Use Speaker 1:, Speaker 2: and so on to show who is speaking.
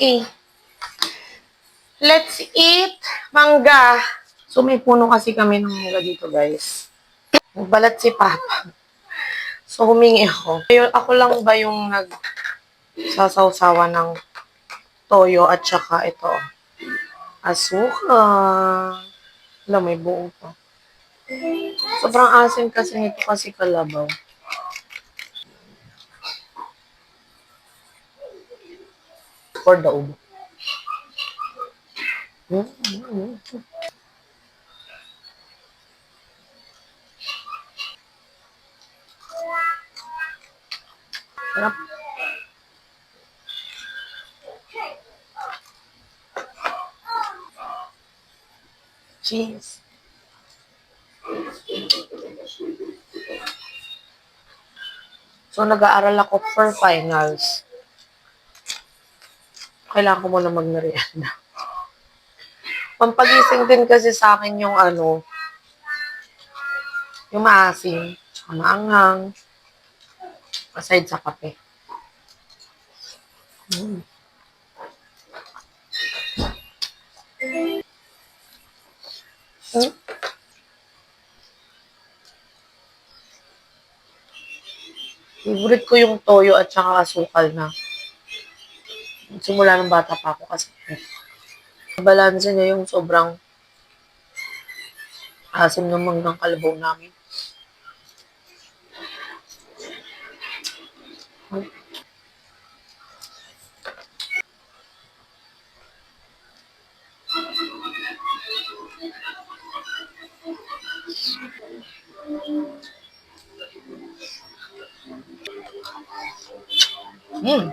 Speaker 1: Okay. Let's eat mangga. So, may puno kasi kami ng mangga dito, guys. Nagbalat si Papa. So, humingi ako. Ako lang ba yung nagsasawsawa ng toyo at saka ito, asukal. Alam, may buo pa. Sobrang asin kasi nito kasi kalabaw. For the ubo. Sarap. Cheese. So, nag-aaral ako for finals. Kailangan ko muna magmerienda. Pampagising din kasi sa akin yung yung maasim, tsaka maanghang, aside sa kape. Mm. Mm. Favorite ko yung toyo at saka asukal na. Simula ng bata pa ako kasi. Balanse niya yung sobrang asim ng manggang kalabaw namin. Mm.